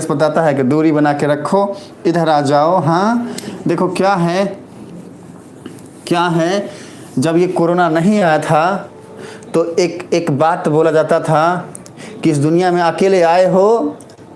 बताता है कि दूरी बना के रखो, इधर आ जाओ। हाँ देखो क्या है, क्या है, जब ये कोरोना नहीं आया था तो एक बात बोला जाता था कि इस दुनिया में अकेले आए हो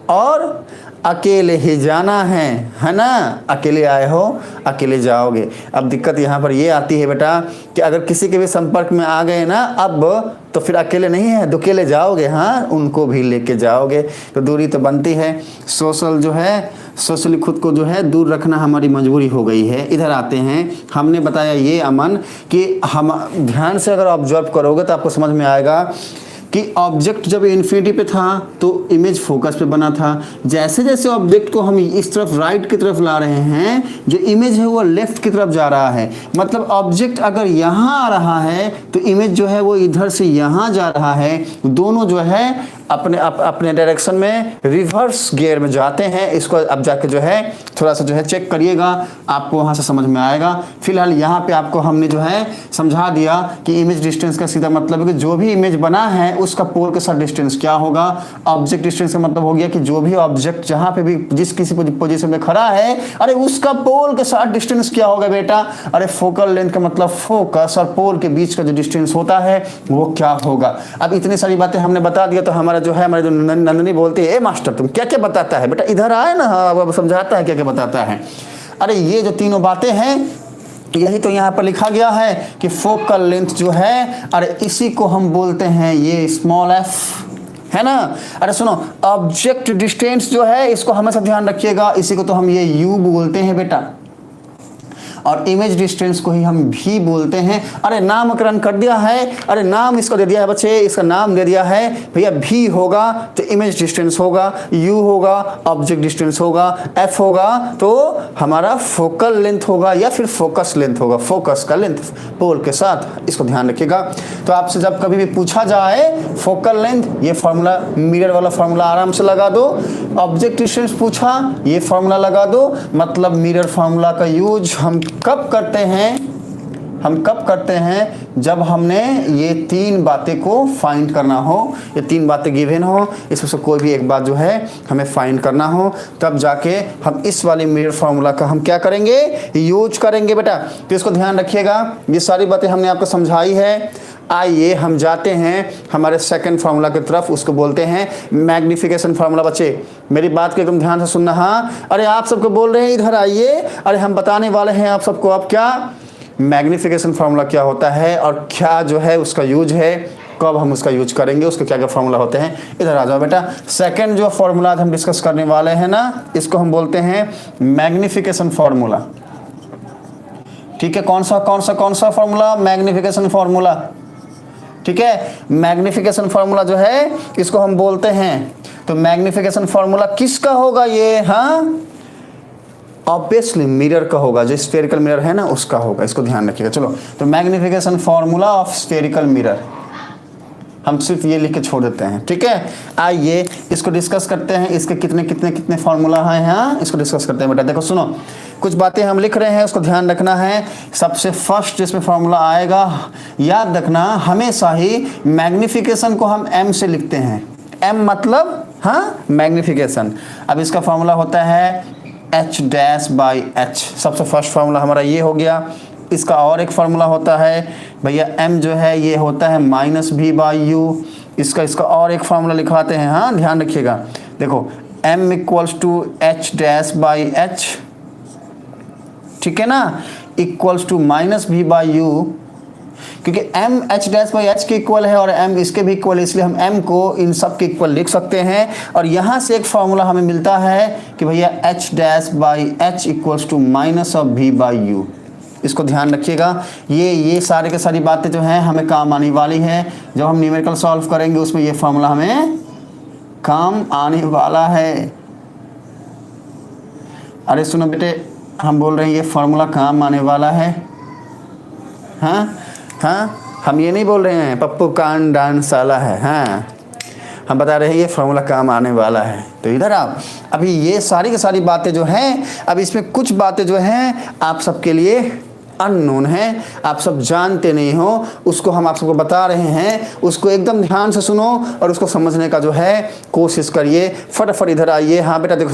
और अकेले ही जाना है ना, अकेले आए हो अकेले जाओगे। अब दिक्कत यहाँ पर ये आती है बेटा कि अगर किसी के भी संपर्क में आ गए ना अब, तो फिर अकेले नहीं है, दुकेले जाओगे। हाँ, उनको भी लेके जाओगे, तो दूरी तो बनती है। सोशल जो है, सोशली खुद को जो है दूर रखना हमारी मजबूरी हो गई है। इधर आते हैं, हमने बताया ये अमन कि हम ध्यान से अगर ऑब्जर्व करोगे तो आपको समझ में आएगा कि ऑब्जेक्ट जब इन्फिनिटी पे था तो इमेज फोकस पे बना था। जैसे जैसे ऑब्जेक्ट को हम इस तरफ राइट की तरफ ला रहे हैं, जो इमेज है वो लेफ्ट की तरफ जा रहा है। मतलब ऑब्जेक्ट अगर यहाँ आ रहा है तो इमेज जो है वो इधर से यहाँ जा रहा है। दोनों जो है अपने डायरेक्शन में रिवर्स गियर में जाते हैं। इसको अब जाके जो है थोड़ा सा जो है चेक करिएगा, आपको वहाँ से समझ में आएगा। फिलहाल यहाँ पे आपको हमने जो है समझा दिया कि इमेज डिस्टेंस का सीधा मतलब है कि जो भी इमेज बना है उसका पोल के साथ डिस्टेंस क्या होगा। ऑब्जेक्ट डिस्टेंस का मतलब हो गया कि जो भी ऑब्जेक्ट जहाँ पे भी जिस किसी पोजीशन में खड़ा है, अरे उसका पोल के साथ डिस्टेंस क्या होगा बेटा। अरे फोकल लेंथ का मतलब फोकस और पोल के बीच का जो डिस्टेंस होता है वो क्या होगा। अब इतनी सारी बातें हमने बता दिया तो हमारा जो है, हमारे जो नंदनी बोलती है, ए मास्टर तुम क्या क्या बताता है बेटा, इधर आए ना, अब समझाता है क्या क्या बताता है। अरे ये जो तीनों बातें हैं यही तो यहाँ पर लिखा गया है कि फोकल लेंथ जो है, अरे इसी को हम बोलते हैं ये स्मॉल एफ, है ना। अरे सुनो, ऑब्जेक्ट डिस्टेंस जो है इसको हमेशा ध्यान रखिएगा, इसी को तो हम ये यू बोलते हैं बेटा, और इमेज डिस्टेंस को ही हम भी बोलते हैं। अरे नामकरण कर दिया है, अरे नाम इसको दे दिया है बच्चे, इसका नाम दे दिया है भैया, भी होगा तो इमेज डिस्टेंस होगा, यू होगा ऑब्जेक्ट डिस्टेंस होगा, एफ होगा तो हमारा फोकल लेंथ होगा या फिर फोकस लेंथ होगा, फोकस का लेंथ पोल के साथ। इसको ध्यान रखिएगा। तो आपसे जब कभी भी पूछा जाए फोकल लेंथ, ये फॉर्मूला मिरर वाला फॉर्मूला आराम से लगा दो। ऑब्जेक्ट डिस्टेंस पूछा, ये फॉर्मूला लगा दो। मतलब मिरर फॉर्मूला का यूज हम कब करते हैं, जब हमने ये तीन बातें को फाइंड करना हो, ये तीन बातें गिवन हो, इसमें से कोई भी एक बात जो है हमें फाइंड करना हो, तब जाके हम इस वाले मिरर फार्मूला का हम क्या करेंगे, यूज करेंगे बेटा। तो इसको ध्यान रखिएगा, ये सारी बातें हमने आपको समझाई है। आइए हम जाते हैं हमारे सेकंड फार्मूला की तरफ, उसको बोलते हैं मैग्निफिकेशन फार्मूला। बच्चे मेरी बात को एकदम ध्यान से सुनना। हाँ, अरे आप सबको बोल रहे हैं इधर आइए, अरे हम बताने वाले हैं आप सबको अब क्या मैग्निफिकेशन फार्मूला क्या होता है और क्या जो है उसका यूज है, कब हम उसका यूज करेंगे, उसके क्या क्या फार्मूला होते हैं। इधर आ जाओ बेटा। सेकंड जो फार्मूला हम डिस्कस करने वाले हैं ना, इसको हम बोलते हैं मैग्निफिकेशन फार्मूला। ठीक है, कौन सा फार्मूला, मैग्निफिकेशन फार्मूला। ठीक है, मैग्निफिकेशन फार्मूला जो है इसको हम बोलते हैं। तो मैग्निफिकेशन फार्मूला किसका होगा ये, हाँ ऑब्वियसली मिरर का होगा, जो स्फेरिकल मिरर है ना उसका होगा, इसको ध्यान रखिएगा। चलो, तो magnification formula of spherical mirror हम सिर्फ ये लिख के छोड़ देते हैं। ठीक है, आइए इसको डिस्कस करते हैं, इसके कितने कितने कितने फार्मूला हैं। हाँ, इसको डिस्कस करते हैं बेटा। देखो सुनो, कुछ बातें हम लिख रहे हैं, उसको ध्यान रखना है। सबसे फर्स्ट जिसमें फार्मूला आएगा, याद रखना हमेशा ही मैग्निफिकेशन को हम एम से लिखते हैं। एम मतलब हाँ मैग्निफिकेशन। अब इसका फार्मूला होता है एच डैश बाई एच। सबसे फर्स्ट फार्मूला हमारा ये हो गया। इसका और एक फार्मूला होता है भैया, m जो है ये होता है माइनस भी बाई यू। इसका और एक फार्मूला लिखवाते हैं, हाँ ध्यान रखिएगा। देखो m equals to H dash by H, ठीक है ना, equals to minus V by U, क्योंकि m h dash by h के इक्वल है और m इसके भी इक्वल है, इसलिए हम m को इन सब के इक्वल लिख सकते हैं। और यहाँ से एक फार्मूला हमें मिलता है कि भैया h dash by h equals to minus of v by U. इसको ध्यान रखिएगा। ये सारे के सारी बातें जो हैं हमें काम आने वाली है। जब हम न्यूमेरिकल सॉल्व करेंगे उसमें ये फार्मूला हमें काम आने वाला है। अरे सुनो बेटे, हम बोल रहे हैं ये फार्मूला काम आने वाला है। हाँ हाँ, हम ये नहीं बोल रहे हैं पप्पू कान डांस साला है। हाँ, हम बता रहे हैं ये फार्मूला काम आने वाला है। तो इधर आप अभी ये सारी की सारी बातें जो हैं, अब इसमें कुछ बातें जो हैं आप सबके लिए अननोन है, आप सब जानते नहीं हो, उसको हम आप सबको बता रहे हैं। उसको एकदम ध्यान से सुनो और उसको समझने का जो है कोशिश करिए। फटाफट इधर आइए। हाँ बेटा देखो